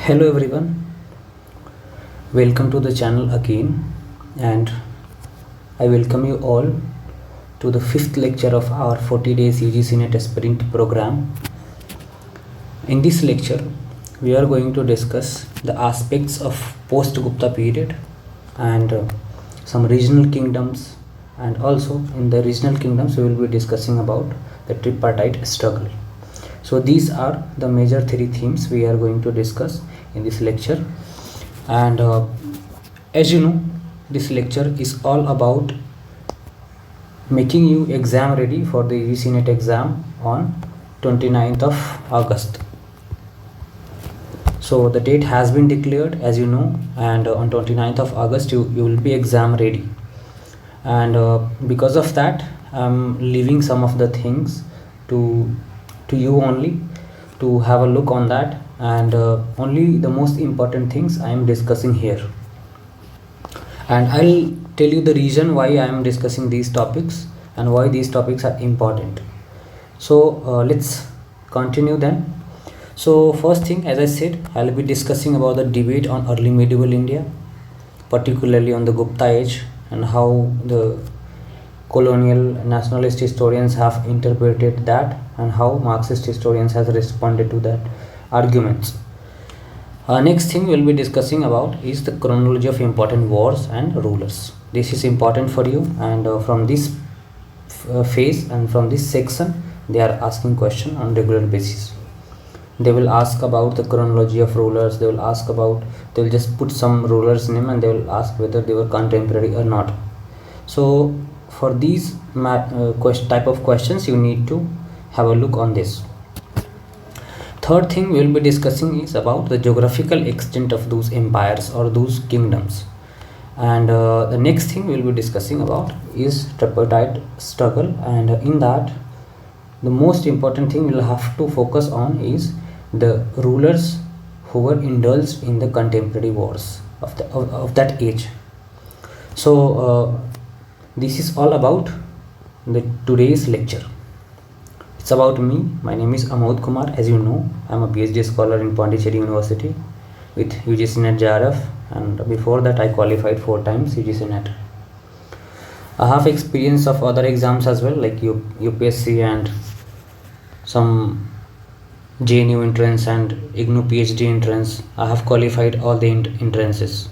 Hello everyone, welcome to the channel again, and I welcome you all to the fifth lecture of our 40 days UGC NET SPRINT program. In this lecture, we are going to discuss the aspects of post-Gupta period and some regional kingdoms, and also in the regional kingdoms we will be discussing about the tripartite struggle. So these are the major three themes we are going to discuss in this lecture, and as you know, this lecture is all about making you exam ready for the UGC NET exam on 29th of August. So the date has been declared, as you know, and on 29th of August you will be exam ready, and because of that I'm leaving some of the things to you only to have a look on that, and only the most important things I am discussing here, and I'll tell you the reason why I am discussing these topics and why these topics are important. So let's continue then. So first thing, as I said, I'll be discussing about the debate on early medieval India, particularly on the Gupta age, and how the colonial nationalist historians have interpreted that, and how Marxist historians has responded to that arguments. Next thing we'll be discussing about is the chronology of important wars and rulers. This is important for you, and from this phase and from this section they are asking question on regular basis. They will ask about the chronology of rulers. They will just put some rulers name and they will ask whether they were contemporary or not. So for these type of questions you need to have a look on this. Third thing we will be discussing is about the geographical extent of those empires or those kingdoms, and the next thing we will be discussing about is tripartite struggle, and in that the most important thing we'll have to focus on is the rulers who were indulged in the contemporary wars of that age. So this is all about the today's lecture. It's about me. My name is Amod Kumar. As you know, I'm a PhD scholar in Pondicherry University with UGC NET JRF, and before that I qualified 4 times UGC NET. I have experience of other exams as well, like UPSC and some JNU entrance and IGNOU PhD entrance. I have qualified all the entrances.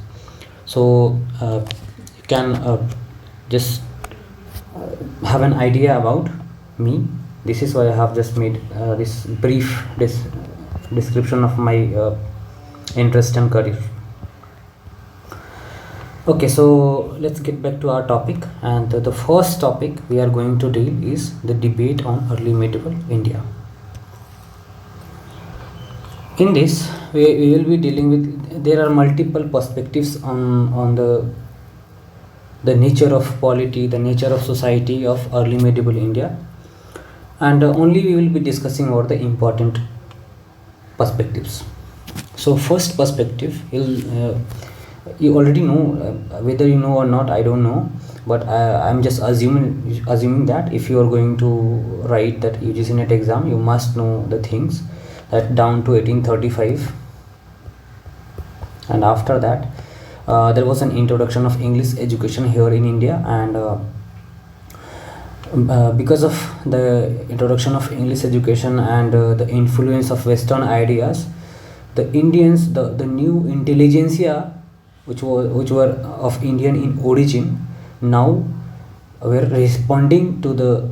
So you can just have an idea about me. This is why I have just made this brief description of my interest and career. Okay, so let's get back to our topic, and the first topic we are going to deal is the debate on early medieval India. In this we will be dealing with, there are multiple perspectives on the nature of polity, the nature of society of early medieval India, and only we will be discussing about the important perspectives. So first perspective, you already know, whether you know or not I don't know, but I'm just assuming that if you are going to write that UGC NET exam, you must know the things that down to 1835, and after that there was an introduction of English education here in India, and because of the introduction of English education and the influence of Western ideas, the Indians, the new intelligentsia which were of Indian in origin, now were responding to the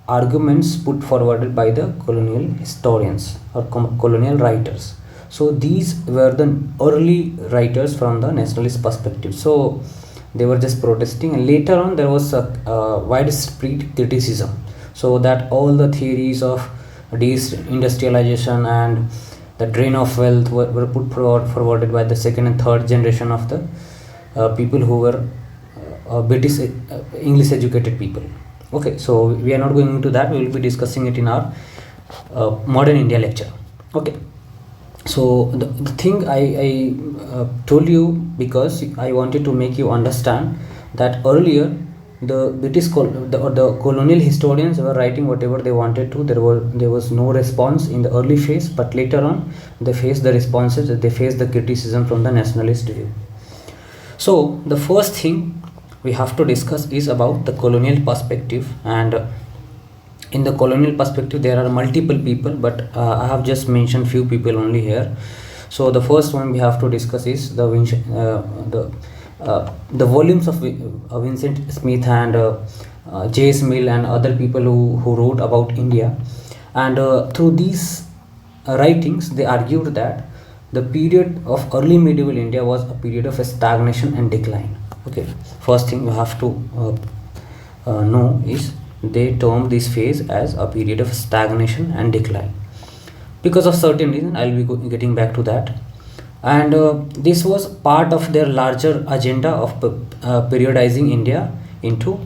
arguments put forwarded by the colonial historians or colonial writers. So these were the early writers from the nationalist perspective. So they were just protesting, and later on there was a widespread criticism, so that all the theories of deindustrialization and the drain of wealth were put forwarded by the second and third generation of the people who were British English educated people. Okay, so we are not going into that. We will be discussing it in our modern India lecture. Okay, so the thing I told you, because I wanted to make you understand that earlier the the colonial historians were writing whatever they wanted to. There was no response in the early phase, but later on they faced the responses, they faced the criticism from the nationalist view. So the first thing we have to discuss is about the colonial perspective. And in the colonial perspective there are multiple people, but I have just mentioned few people only here. So the first one we have to discuss is the volumes of Vincent Smith and J.S. Mill and other people who wrote about India. And through these writings they argued that the period of early medieval India was a period of stagnation and decline. Okay, first thing you have to know is they term this phase as a period of stagnation and decline because of certain reason. I'll be getting back to that. And this was part of their larger agenda of periodizing India into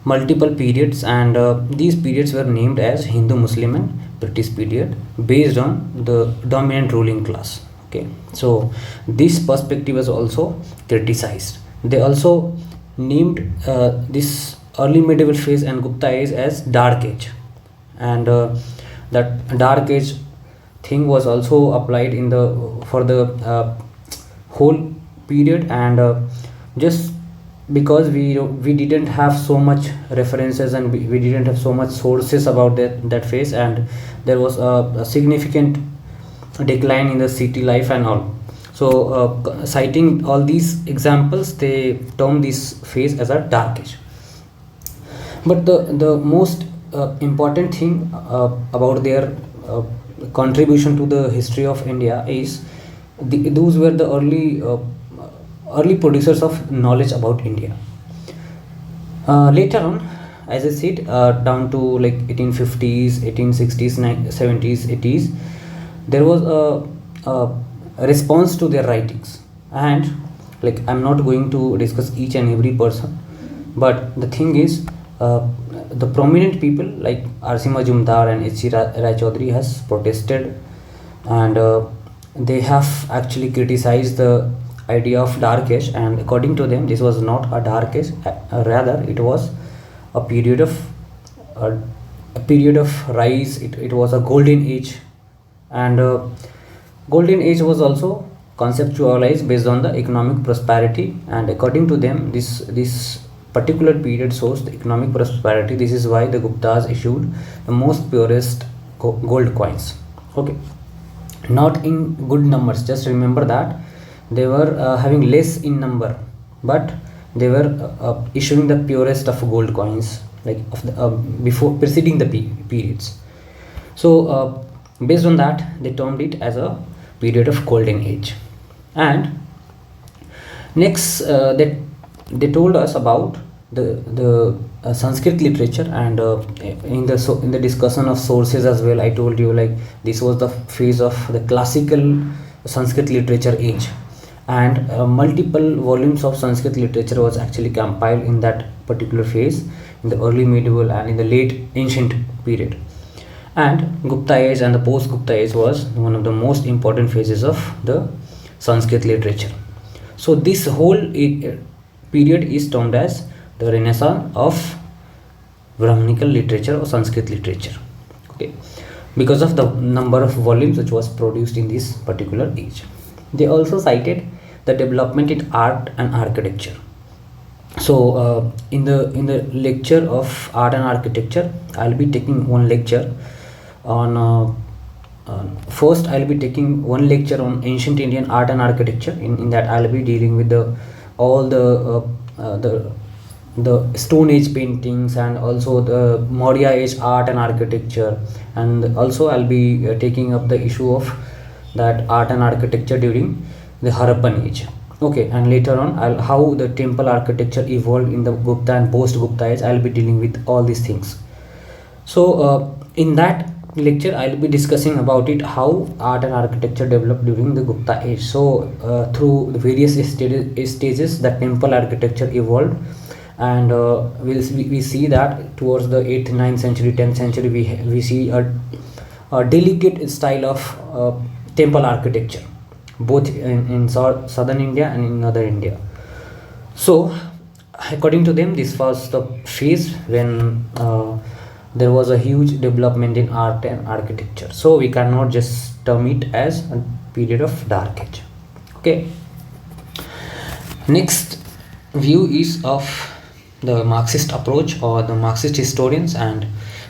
multiple periods, and these periods were named as Hindu, Muslim and British period based on the dominant ruling class. Okay, so this perspective was also criticized. They also named this early medieval phase and Gupta age as Dark Age, and that Dark Age thing was also applied in the for the whole period. And just because we didn't have so much references and we didn't have so much sources about that phase, and there was a significant decline in the city life and all. So citing all these examples, they term this phase as a Dark Age. But the most important thing about their contribution to the history of India is those were the early producers of knowledge about India. Later on, as I said, down to like 1850s, 1860s, 70s, 80s, there was a response to their writings. And like I'm not going to discuss each and every person, but the thing is the prominent people like R.C. Majumdar and H.C. Rai Chaudhary has protested, and they have actually criticized the idea of Dark Age. And according to them, this was not a Dark Age, rather it was a period of rise. It was a golden age, and golden age was also conceptualized based on the economic prosperity. And according to them, this particular period shows the economic prosperity. This is why the Guptas issued the most purest gold coins. Okay, not in good numbers, just remember that they were having less in number, but they were issuing the purest of gold coins, like of the before preceding the periods. So based on that, they termed it as a period of golden age. And next they told us about the Sanskrit literature. And in the discussion of sources as well, I told you like this was the phase of the classical Sanskrit literature age, and multiple volumes of Sanskrit literature was actually compiled in that particular phase, in the early medieval and in the late ancient period. And Gupta age and the post Gupta age was one of the most important phases of the Sanskrit literature. So this whole period is termed as the Renaissance of Brahminical literature or Sanskrit literature. Okay, because of the number of volumes which was produced in this particular age. They also cited the development in art and architecture. So in the lecture of art and architecture, I'll be taking one lecture on first I'll be taking one lecture on ancient Indian art and architecture. In that I'll be dealing with all the Stone Age paintings, and also the Maurya Age art and architecture. And also I'll be taking up the issue of that art and architecture during the Harappan age. Okay, and later on how the temple architecture evolved in the Gupta and post Gupta age. I'll be dealing with all these things. So in that lecture I'll be discussing about it, how art and architecture developed during the Gupta age. So through the various stages that temple architecture evolved, and we see that towards the 8th, 9th century, 10th century we see a delicate style of temple architecture, both in southern India and in northern India. So according to them, this was the phase when there was a huge development in art and architecture. So we cannot just term it as a period of dark age. Okay. Next view is of the Marxist approach or the Marxist historians, and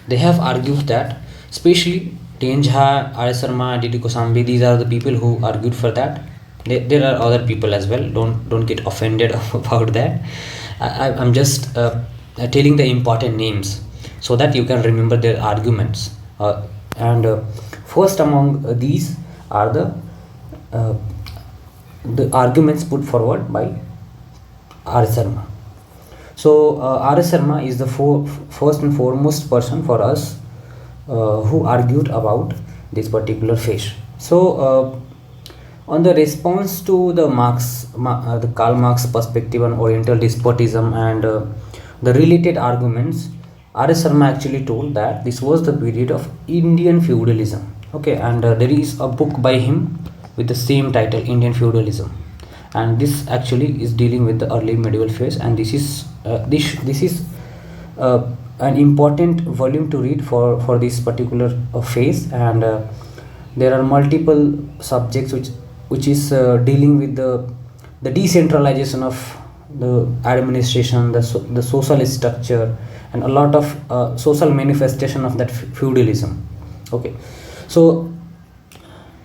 they have argued that, especially T.N. Jha, R.S. Sharma, D.D. Kosambi, these are the people who argued for that. There are other people as well. Don't get offended about that. I'm just telling the important names so that you can remember their arguments. And first among these are the arguments put forward by R.S. Sharma. So R.S. Sharma is the first and foremost person for us who argued about this particular phase. So on the response to the the Karl Marx perspective on Oriental despotism and the related arguments, R.S. Sharma actually told that this was the period of Indian feudalism. Okay, and there is a book by him with the same title, Indian Feudalism, and this actually is dealing with the early medieval phase, and this is an important volume to read for this particular phase. And there are multiple subjects which is dealing with the decentralization of the administration, the social structure, and a lot of social manifestation of that feudalism. Okay, so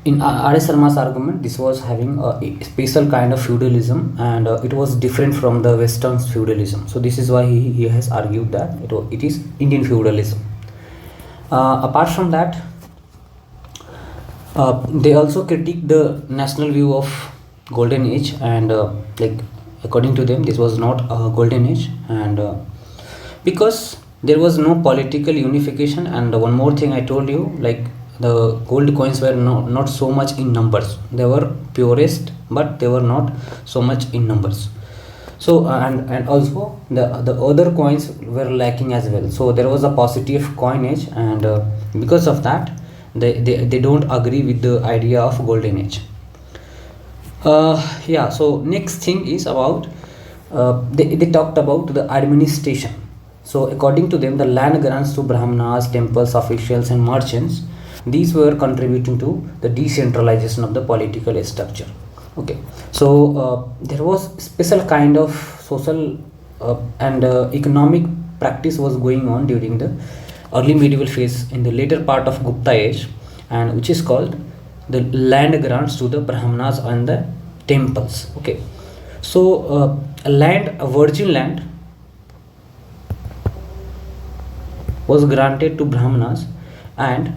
in R.S. Sharma's argument, this was having a special kind of feudalism, and it was different from the Western feudalism. So this is why he has argued that it is Indian feudalism. Apart from that, they also critique the national view of golden age, and like according to them, this was not a golden age, and because there was no political unification. And one more thing I told you, like the gold coins were not so much in numbers. They were purest, but they were not so much in numbers. So and also the other coins were lacking as well. So there was a paucity of coinage, and because of that, they don't agree with the idea of golden age. Yeah, so next thing is about they talked about the administration. So according to them, the land grants to brahmanas, temples, officials, and merchants, these were contributing to the decentralization of the political structure. Okay, so there was special kind of social and economic practice was going on during the early medieval phase in the later part of Gupta age, and which is called the land grants to the brahmanas and the temples. Okay, so a virgin land was granted to brahmanas, and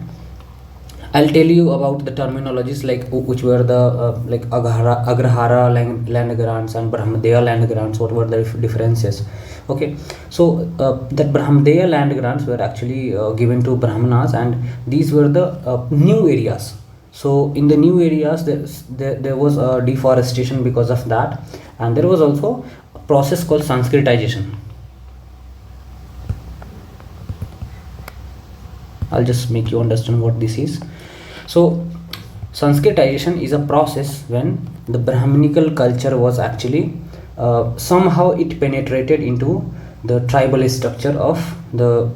I'll tell you about the terminologies, like which were the like agrahara land grants and brahmadeya land grants. What were the differences? Okay, so that brahmadeya land grants were actually given to brahmanas, and these were the new areas. So in the new areas, there was deforestation because of that, and there was also a process called Sanskritization. I'll just make you understand what this is. So Sanskritization is a process when the Brahminical culture was actually somehow it penetrated into the tribal structure of the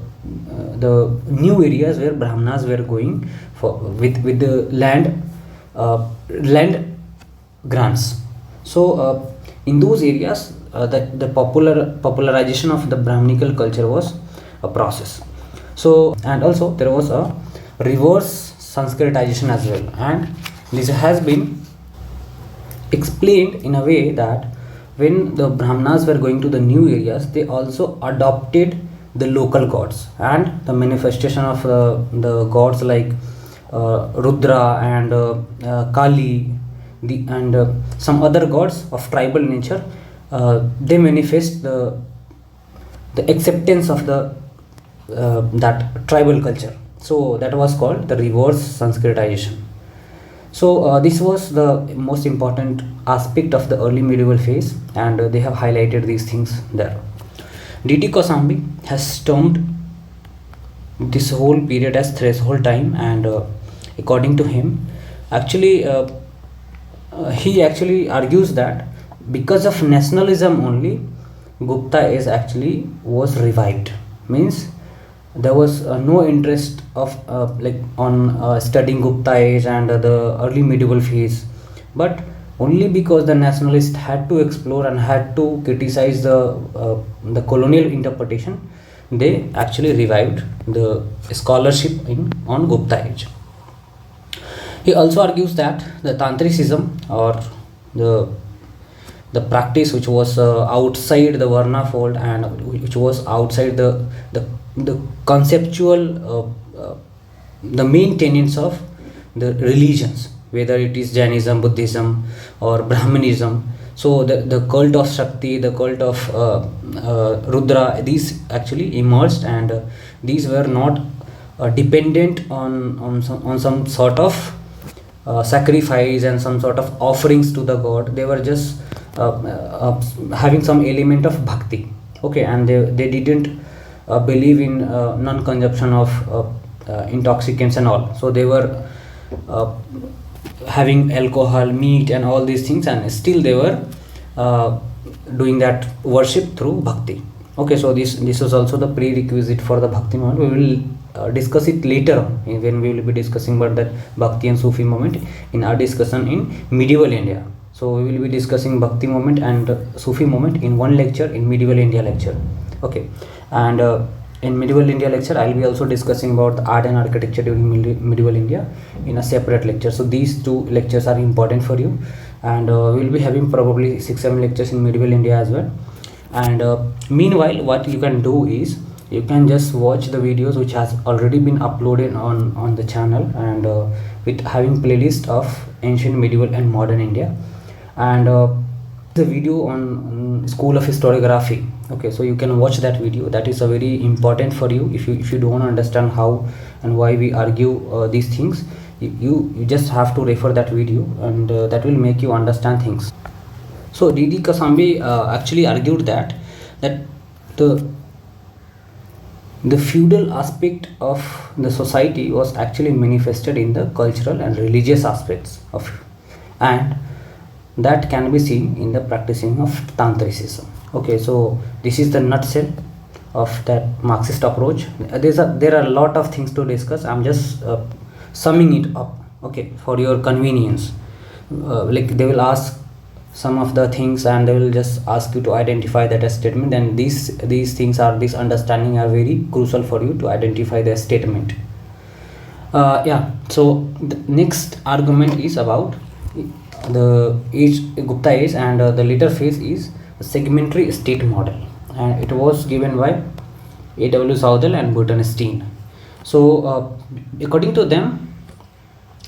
new areas where Brahmanas were going for with the land grants. So in those areas, the popularization of the Brahminical culture was a process. So, and also there was a reverse Sanskritization as well, and this has been explained in a way that when the Brahmanas were going to the new areas, they also adopted the local gods and the manifestation of the gods like Rudra and Kali, and some other gods of tribal nature. They manifest the acceptance of that tribal culture. So that was called the reverse Sanskritization. So this was the most important aspect of the early medieval phase, and they have highlighted these things there. D.D. Kosambi has termed this whole period as threshold time, and according to him, actually he actually argues that because of nationalism only, Gupta age actually was revived. Means there was no interest of on studying Gupta age and the early medieval phase, but only because the nationalists had to explore and had to criticize the colonial interpretation, they actually revived the scholarship on Gupta age. He also argues that the Tantricism, or the practice which was outside the Varna fold and which was outside the conceptual the main tenets of the religions, whether it is Jainism, Buddhism, or Brahmanism. So the cult of Shakti, the cult of Rudra, these actually emerged, and these were not dependent on some sort of sacrifice and some sort of offerings to the god. They were just having some element of bhakti, okay, and they didn't believe in non-consumption of intoxicants and all. So they were having alcohol, meat, and all these things, and still they were doing that worship through bhakti. Okay, so this was also the prerequisite for the bhakti movement. We will discuss it later on when we will be discussing about that bhakti and Sufi movement in our discussion in medieval India. So we will be discussing bhakti movement and Sufi movement in one lecture in medieval India lecture. Okay, and in medieval India lecture I will be also discussing about the art and architecture during medieval India in a separate lecture. So these two lectures are important for you, and we will be having probably 6-7 lectures in medieval India as well. And meanwhile, what you can do is you can just watch the videos which has already been uploaded on the channel, and with having playlist of ancient, medieval, and modern India, and the video on School of Historiography. Okay, so you can watch that video. That is a very important for you if you don't understand how and why we argue these things. You just have to refer that video, and that will make you understand things. So D.D. Kasambi actually argued that the feudal aspect of the society was actually manifested in the cultural and religious aspects of, and that can be seen in the practicing of Tantricism. Okay, so this is the nutshell of that Marxist approach. There are a lot of things to discuss. I'm just summing it up, okay, for your convenience. Like they will ask some of the things, and they will just ask you to identify that as statement, and these things are, this understanding are very crucial for you to identify the statement. Yeah, so the next argument is about the Gupta age, and the later phase is a segmentary state model, and it was given by A.W. Soudal and Burton Steen. So according to them,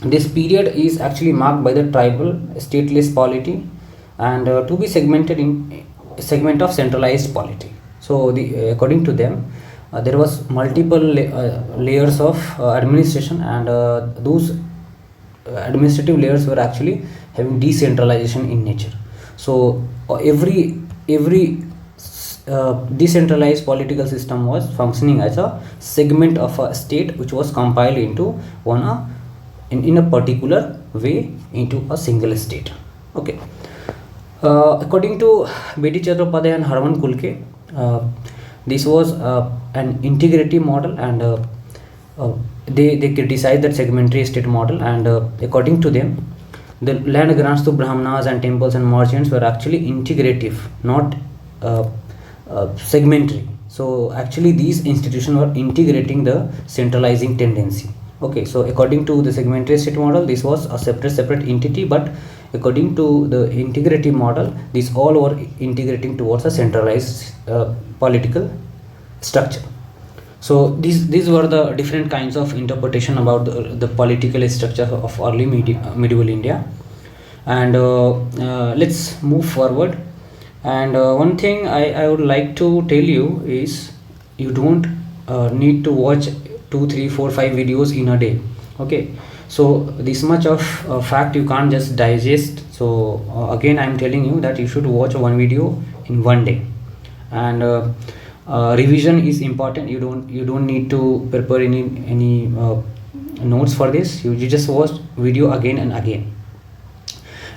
this period is actually marked by the tribal stateless polity, and to be segmented in a segment of centralized polity. So according to them, there was multiple layers of administration, and those administrative layers were actually having decentralization in nature. So every decentralized political system was functioning as a segment of a state which was compiled into in a particular way into a single state. Okay. According to B.D. Chattopadhyay and Harman Kulke, this was an integrative model, and they criticized that segmentary state model, and according to them, the land grants to Brahmanas and temples and merchants were actually integrative, not segmentary. So actually these institutions were integrating the centralizing tendency. Okay, so according to the segmentary state model, this was a separate entity, but according to the integrative model, these all were integrating towards a centralized political structure. So these were the different kinds of interpretation about the political structure of early medieval India. And let's move forward. And one thing I would like to tell you is, you don't need to watch 2, 3, 4, 5 videos in a day. Okay, so this much of fact you can't just digest. So again I'm telling you that you should watch one video in one day, and revision is important. You don't need to prepare any notes for this. You just watch video again and again.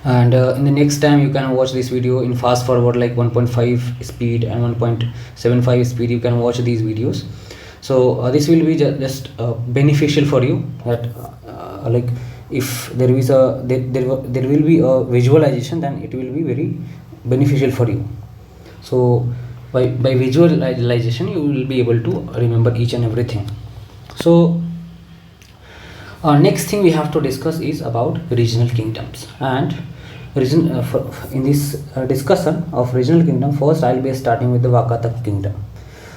And in the next time you can watch this video in fast forward, like 1.5 speed and 1.75 speed. You can watch these videos. So this will be just beneficial for you, that like if there is a there will be a visualization, then it will be very beneficial for you. So by visualization you will be able to remember each and everything. So next thing we have to discuss is about regional kingdoms. And in this discussion of regional kingdom, first I'll be starting with the Vakata kingdom.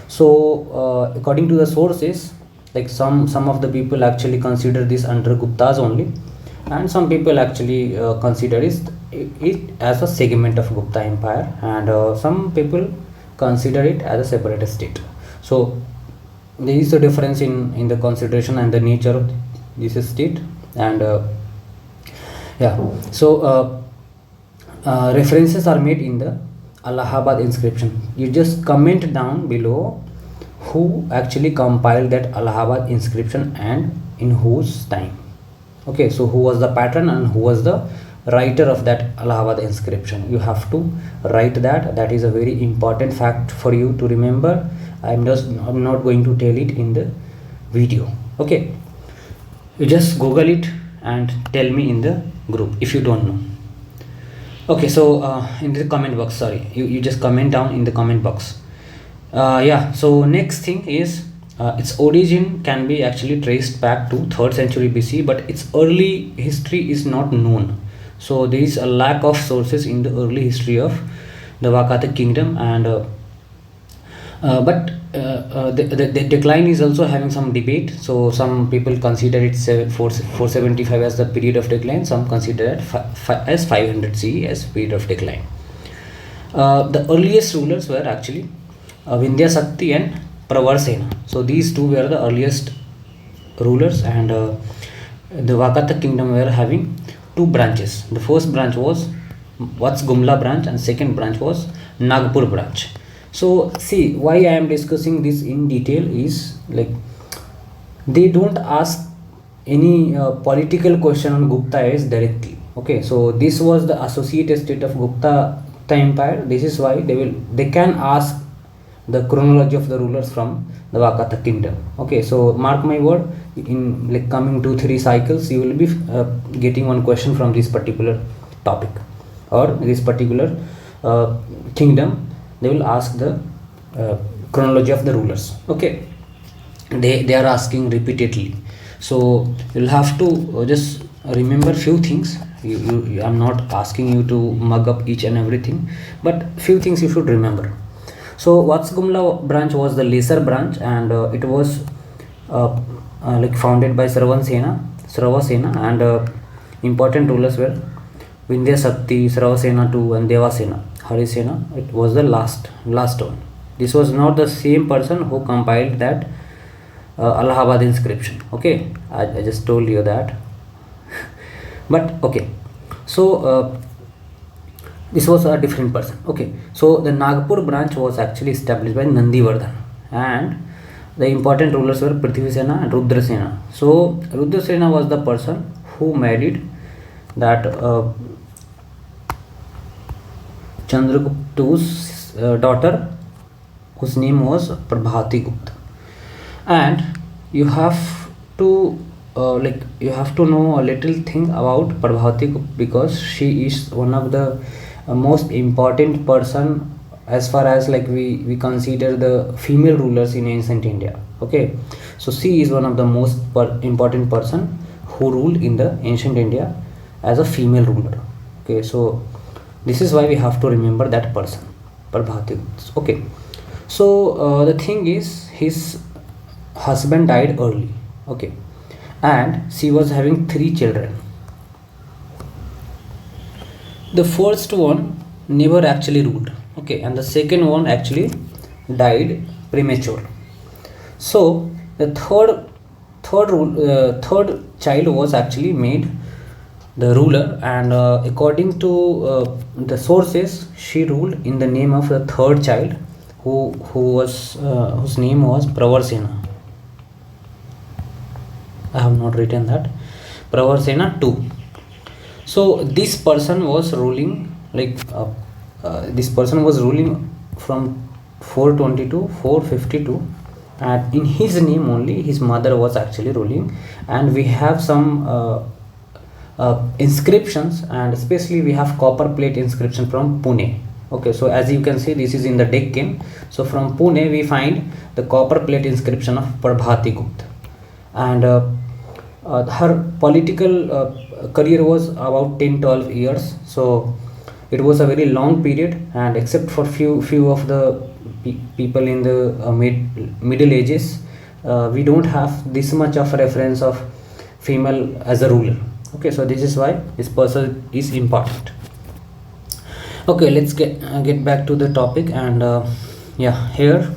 So according to the sources, like some of the people actually consider this under Guptas only, and some people actually consider it as a segment of Gupta Empire, and some people consider it as a separate state. So there is a difference in the consideration and the nature of this state. And yeah, so references are made in the Allahabad inscription. You just comment down below who actually compiled that Allahabad inscription and in whose time. Okay, so who was the patron and who was the writer of that Allahabad inscription. You have to write that. That is a very important fact for you to remember. I'm not going to tell it in the video. Okay, you just Google it and tell me in the group if you don't know. Okay, so in the comment box, sorry, you just comment down in the comment box. Yeah, so next thing is its origin can be actually traced back to 3rd century BC, but its early history is not known. So there is a lack of sources in the early history of the Vakata kingdom, and but the decline is also having some debate. So some people consider it 475 as the period of decline, some consider it as 500 CE as period of decline. The earliest rulers were actually Vindhya Sakti and Pravarsena. So these two were the earliest rulers, and the Vakata kingdom were having two branches. The first branch was Vatsgumla branch, and second branch was Nagpur branch. So see, why I am discussing this in detail is, like, they don't ask any political question on Gupta age directly. Okay, so this was the associated state of Gupta Empire. This is why they can ask the chronology of the rulers from the Vakata kingdom. Okay, so mark my word, in like coming 2-3 cycles you will be getting one question from this particular topic or this particular kingdom. They will ask the chronology of the rulers. Okay, they are asking repeatedly, so you'll have to just remember few things. I'm not asking you to mug up each and everything, but few things you should remember. So Vatsgumla branch was the lesser branch, and it was like founded by Sravasena, and important rulers were Vindhya Sakti, Sravasena II, and Devasena. Harisena, it was the last one. This was not the same person who compiled that Allahabad inscription. Okay, I just told you that. But okay, so this was a different person. Okay, so the Nagpur branch was actually established by Nandivardhan, and the important rulers were Prithvisena and Rudrasena. So Rudrasena was the person who married that Chandragupta's daughter, whose name was Prabhati Gupta. And you have to you have to know a little thing about Prabhati Gupta, because she is one of the most important person as far as like we consider the female rulers in ancient India. Okay, so she is one of the most important person who ruled in the ancient India as a female ruler. Okay, so this is why we have to remember that person, Prabhati. Okay, so the thing is, his husband died early. Okay, and she was having 3 children. The first one never actually ruled. Okay, and the second one actually died premature. So the third child was actually made the ruler, and according to the sources, she ruled in the name of the third child, whose name was Pravarsena. I have not written that. Pravarsena II. So this person was ruling this person was ruling from 420 to 452, and in his name only his mother was actually ruling. And we have some inscriptions, and especially we have copper plate inscription from Pune. Okay, so as you can see, this is in the Deccan. So from Pune we find the copper plate inscription of Prabhati Gupta, and her political career was about 10-12 years. So it was a very long period, and except for few of the people in the middle ages, we don't have this much of reference of female as a ruler. Okay, so this is why this person is important. Okay, let's get back to the topic. And yeah, here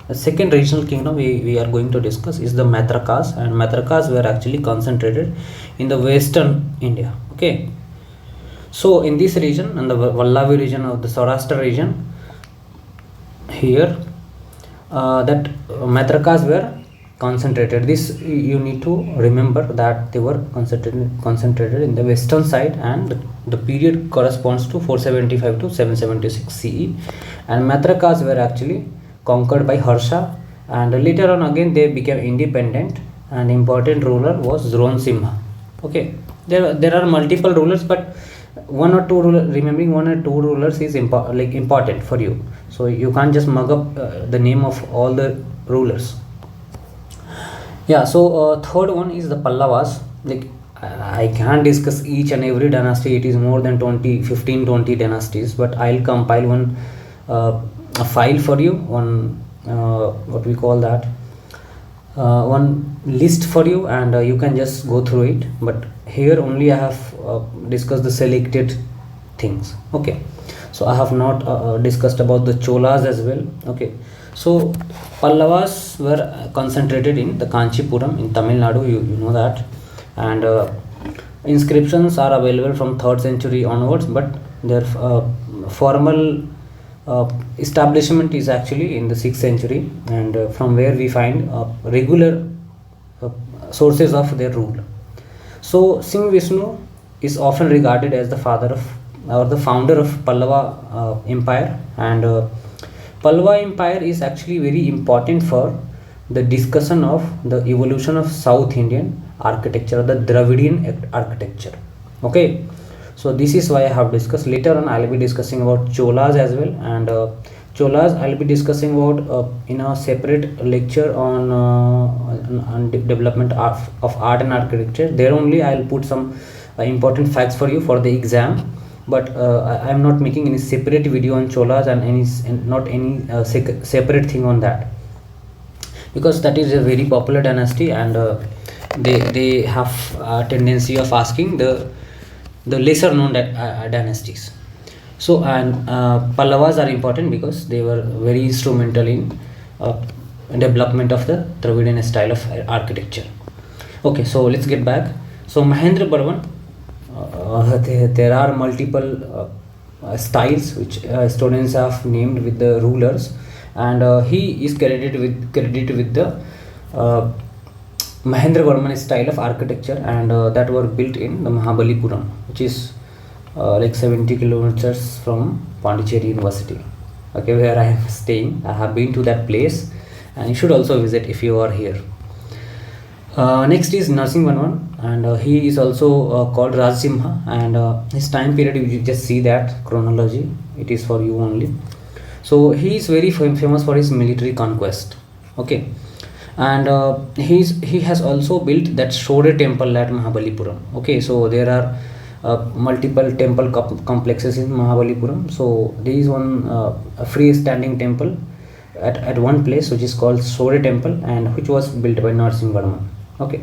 the second regional kingdom we are going to discuss is the Matrakas, and Matrakas were actually concentrated in the western India. Okay, so in this region, in the Vallavi region of the Saurashtra region, here that Matrakas were concentrated. This you need to remember that they were concentrated in the western side, and the period corresponds to 475 to 776 CE. And Matrakas were actually conquered by Harsha, and later on again they became independent, and important ruler was Zron Simha. Okay, there are multiple rulers, but remembering one or two rulers is important for you, so you can't just mug up the name of all the rulers. Yeah, so third one is the Pallavas. I can't discuss each and every dynasty. It is more than 15-20 dynasties, but I'll compile one a file for you, one what we call that, one list for you, and you can just go through it. But here only I have discussed the selected things. Okay, so I have not discussed about the Cholas as well. Okay, so Pallavas were concentrated in the Kanchipuram in Tamil Nadu, you know that, and inscriptions are available from 3rd century onwards, but their formal establishment is actually in the 6th century, and from where we find regular sources of their rule. So Singh Vishnu is often regarded as the father of, or the founder of, Pallava Empire, and Pallava Empire is actually very important for the discussion of the evolution of South Indian architecture, the Dravidian architecture. Okay, so this is why I have discussed. Later on I'll be discussing about Cholas as well, and Cholas I'll be discussing about in a separate lecture on development of art and architecture. There only I'll put some important facts for you for the exam, but I am not making any separate video on Cholas and not any separate thing on that, because that is a very popular dynasty, and they have a tendency of asking the lesser known dynasties. So, and Pallavas are important because they were very instrumental in development of the Dravidian style of architecture. Okay, so let's get back. So Mahendra Barman, there are multiple styles which students have named with the rulers, and he is credited with the Mahendra Barman style of architecture, and that were built in the Mahabalipuram, which is like 70 kilometers from Pondicherry University. Okay, where I am staying. I have been to that place, and you should also visit if you are here. Next is Narsingh Barman, and he is also called Rajsimha, and his time period, you just see that chronology, it is for you only. So he is very famous for his military conquest. Okay, and he has also built that Shore temple at Mahabalipuram. Okay, so there are multiple temple complexes in Mahabalipuram. So there is one freestanding temple at one place which is called Shore temple, and which was built by Narsingh Barman. Okay,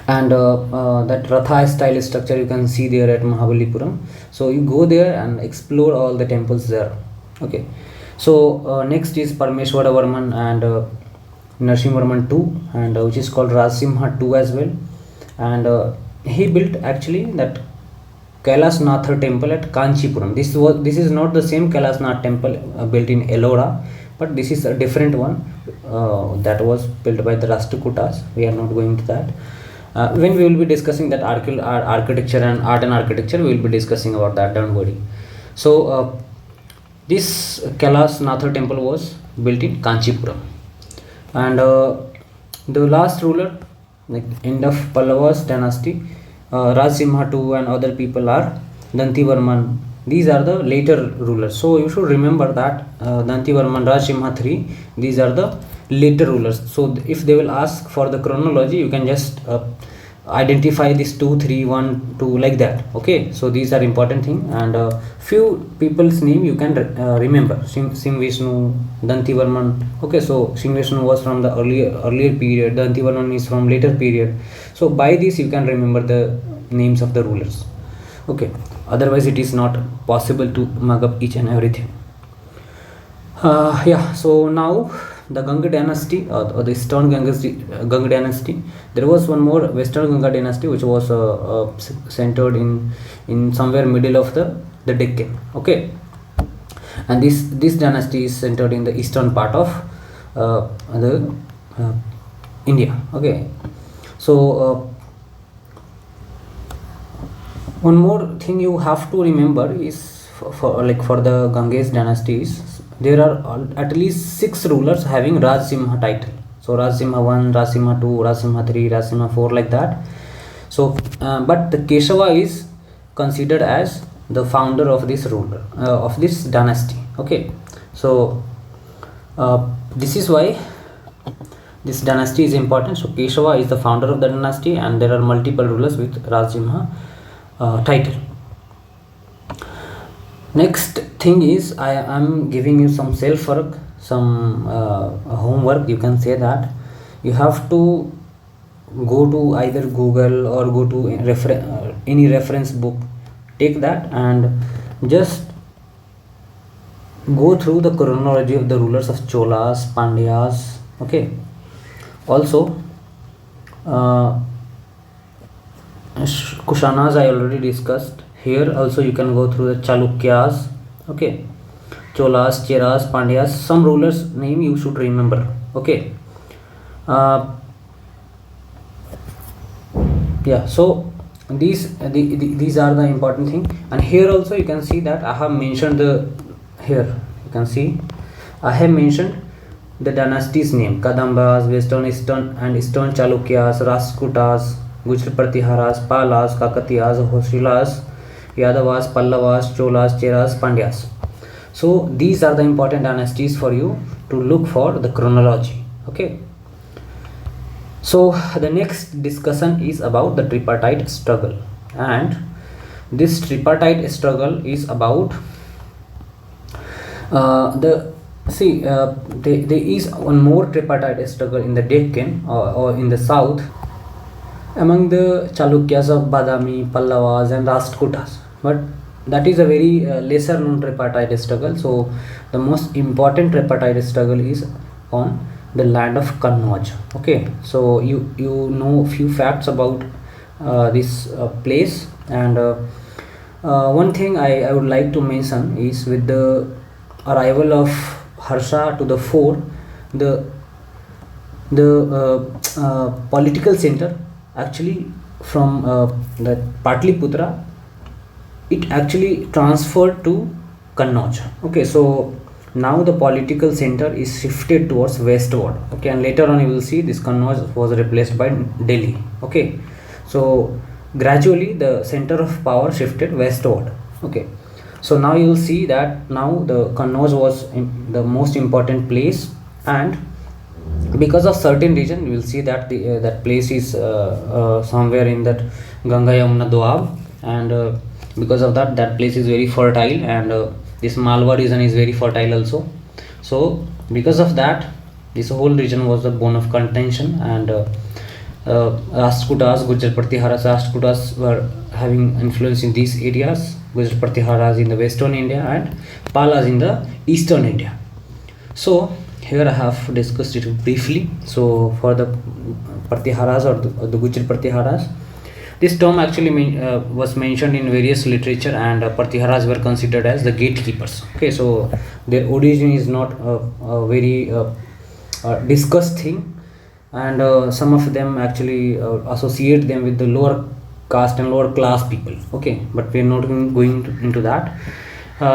and that Ratha style structure you can see there at Mahabalipuram. So you go there and explore all the temples there. Okay, so next is Parameshwara Varman and Narsingh Varman II, and which is called Rajsimha II as well, and he built actually that Kailasnathar temple at Kanchipuram. This is not the same Kailasnath temple built in Ellora, but this is a different one that was built by the Rashtrakutas. We are not going to that. When we will be discussing that architecture and art and architecture, we will be discussing about that, don't worry. So this Kailas Natha temple was built in Kanchipuram, and the last ruler, like end of Pallavas dynasty, Rajsimha II and other people are Dantivarman. These are the later rulers. So you should remember that Dantivarman, Rajsimha III, these are the later rulers. So if they will ask for the chronology, you can just identify this 2, 3, 1, 2 like that. Okay, so these are important thing, and few people's name you can remember. Simvishnu, Dantivarman. Okay, so Simvishnu was from the earlier period, Dantivarman is from later period. So by this you can remember the names of the rulers. Okay, otherwise it is not possible to mug up each and everything. Yeah, so now the Ganga dynasty or the Eastern Ganga dynasty. There was one more Western Ganga dynasty which was centered in somewhere middle of the Deccan. Okay, and this dynasty is centered in the eastern part of the India. Okay, so one more thing you have to remember is for the Ganges dynasties, there are at least 6 rulers having Rajsimha title. So Rajsimha 1, Rajsimha 2, Rajsimha 3, Rajsimha 4 like that. So but the Keshava is considered as the founder of this ruler of this dynasty. Okay, so this is why this dynasty is important. So Keshava is the founder of the dynasty, and there are multiple rulers with Rajsimha title. Next thing is I am giving you some self work, some homework, you can say that. You have to go to either Google or go to any reference book, take that and just go through the chronology of the rulers of Cholas, Pandyas. Okay, also Kushanas I already discussed. Here also you can go through the Chalukyas. Okay, Cholas, Cheras, Pandyas, some rulers name you should remember. Okay, yeah, so these are the important thing. And here also you can see that I have mentioned here you can see I have mentioned the dynasty's name: Kadambas, Western, Eastern and Eastern Chalukyas, Rashtrakutas, Gujrat-Pratiharas, Palas, Kakatiyas, Hosilas, Yadavas, Pallavas, Cholas, Cheras, Pandyas. So these are the important dynasties for you to look for the chronology. Okay, so the next discussion is about the tripartite struggle, and this tripartite struggle is about there is one more tripartite struggle in the Deccan or in the south among the Chalukyas of Badami, Pallavas and Rashtrakutas, but that is a very lesser known tripartite struggle. So the most important tripartite struggle is on the land of Kannauj. Okay, so you know few facts about this place, and one thing I would like to mention is with the arrival of Harsha to the fore, the political center actually from the Patliputra, it actually transferred to Kannauj. Okay, so now the political center is shifted towards westward. Okay, and later on you will see this Kannauj was replaced by Delhi. Okay, so gradually the center of power shifted westward. Okay, so now you will see that now the Kannauj was the most important place, and because of certain region you will see that that place is somewhere in that Ganga Yamuna Doab, and because of that place is very fertile, and this Malwa region is very fertile also. So because of that this whole region was the bone of contention, and Rashtrakutas, Gujrat-Pratiharas, Rashtrakutas were having influence in these areas, Gujrat-Pratiharas in the western India and Palas in the eastern India. So here I have discussed it briefly. So for the Pratiharas or the Gujrat-Pratiharas, this term actually was mentioned in various literature, and Pratiharas were considered as the gatekeepers. Okay, so their origin is not a very discussed thing, and some of them actually associate them with the lower caste and lower class people. Okay, but we're not going into that.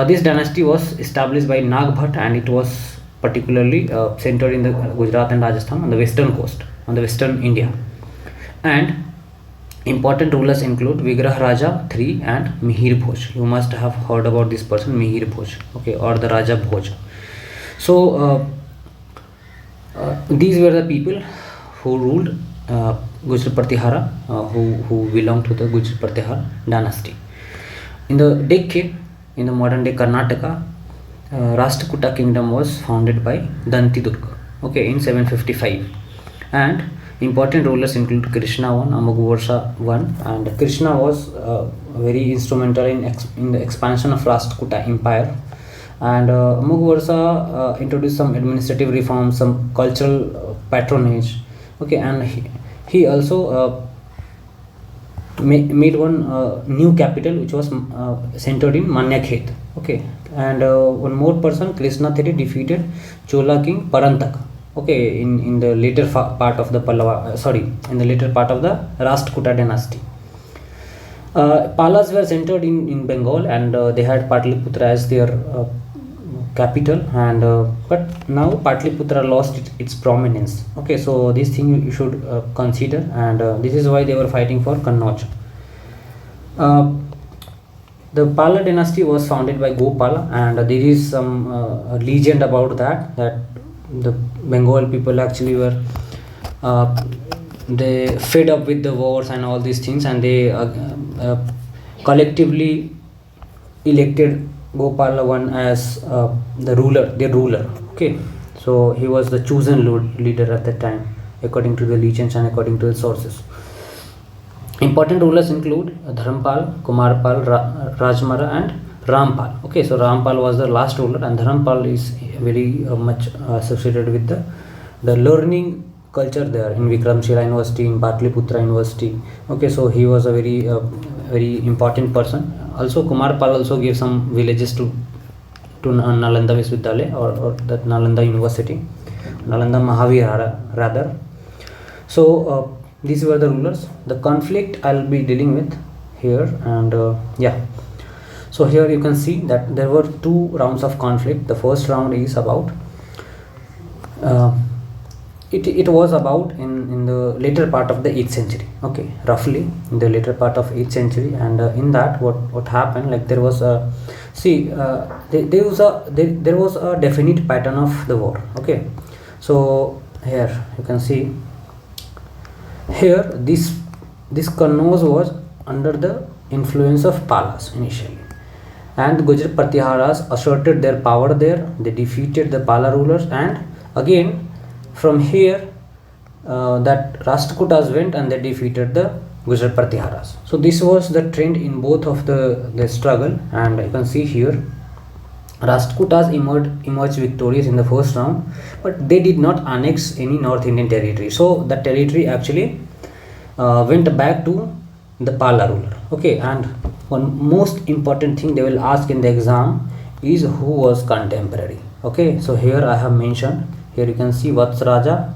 This dynasty was established by Nagbhat, and it was particularly centered in the Gujarat and Rajasthan on the western coast, on the western India. And important rulers include Vigrah Raja III and Mihir Bhoj. You must have heard about this person, Mihir Bhoj, okay, or the Raja Bhoj. So these were the people who ruled Gujarat Pratihara, who belonged to the Gujarat Pratihara dynasty. In the Deccan, in the modern day Karnataka, Rashtrakuta kingdom was founded by Danti Durga, okay, in 755, and important rulers include Krishna I, Amugvarsa I, and Krishna was very instrumental in the expansion of Rashtrakuta empire. And Amugvarsa introduced some administrative reforms, some cultural patronage, okay, and he also made one new capital which was centered in Manyakhet, okay, and one more person, Krishna III, defeated Chola king Parantaka, okay, in the later part of the in the later part of the Rashtrakuta dynasty. Palas were centered in Bengal, and they had Patliputra as their capital, and but now Patliputra lost its prominence. Okay, so this thing you should consider, and this is why they were fighting for Kannauj. The Pala dynasty was founded by Gopala, and there is some legend about that the Bengal people actually were they fed up with the wars and all these things, and they collectively elected Gopala I as their ruler. Okay, so he was the chosen leader at that time, according to the legends and according to the sources. Important rulers include Dharampal, Kumarpal, Rajmara, and Rampal. Okay, so Rampal was the last ruler, and Dharampal is very much associated with the learning culture there in Vikramshila University, in Patliputra University. Okay, so he was a very important person. Also, Kumarpal also gave some villages to Nalanda Visvidyalaya or that Nalanda University, Nalanda Mahavir rather. So these were the rulers. The conflict I'll be dealing with here, and yeah. So here you can see that there were two rounds of conflict. The first round is about it was about in the later part of the 8th century, okay, roughly in the later part of 8th century, and in that what happened, like there was a there was a definite pattern of the war. Okay, so here you can see here this Kannauj was under the influence of Palas initially, and the Gujarat Pratiharas asserted their power there. They defeated the Pala rulers, and again from here that Rashtrakutas went and they defeated the Gujarat Pratiharas. So this was the trend in both of the struggle, and you can see here Rashtrakutas emerged victorious in the first round, but they did not annex any North Indian territory. So the territory actually went back to the Pala ruler. Okay, and one most important thing they will ask in the exam is who was contemporary. Okay, so here I have mentioned. Here you can see Vatsraja,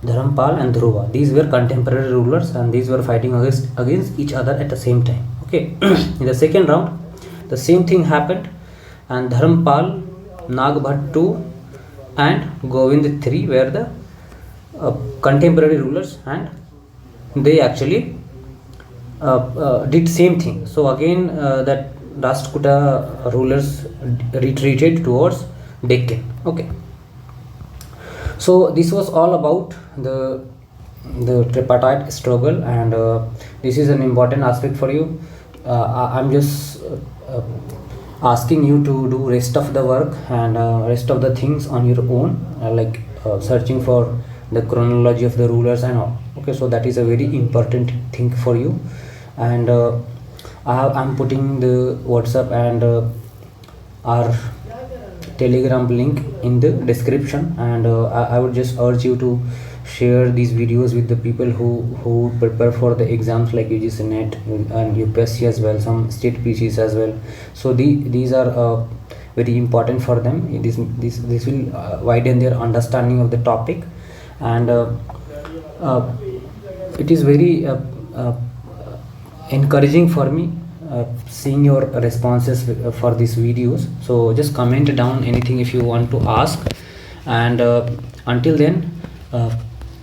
Dharampal, and Dhruva. These were contemporary rulers, and these were fighting against each other at the same time. Okay, in the second round, the same thing happened, and Dharampal, Nagbhat II, and Govind III were the contemporary rulers, and they actually did same thing. So again, that Rashtrakuta rulers retreated towards Deccan. Okay. So this was all about the tripartite struggle, and this is an important aspect for you. I'm just asking you to do rest of the work and rest of the things on your own, like searching for the chronology of the rulers and all. Okay, so that is a very important thing for you, and I'm putting the WhatsApp and our Telegram link in the description, and I would just urge you to share these videos with the people who prepare for the exams like UGC NET and UPSC as well, some state PCs as well. So these are very important for them. This will widen their understanding of the topic, and it is very encouraging for me seeing your responses for these videos. So just comment down anything if you want to ask, and until then,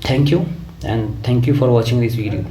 thank you, and thank you for watching this video.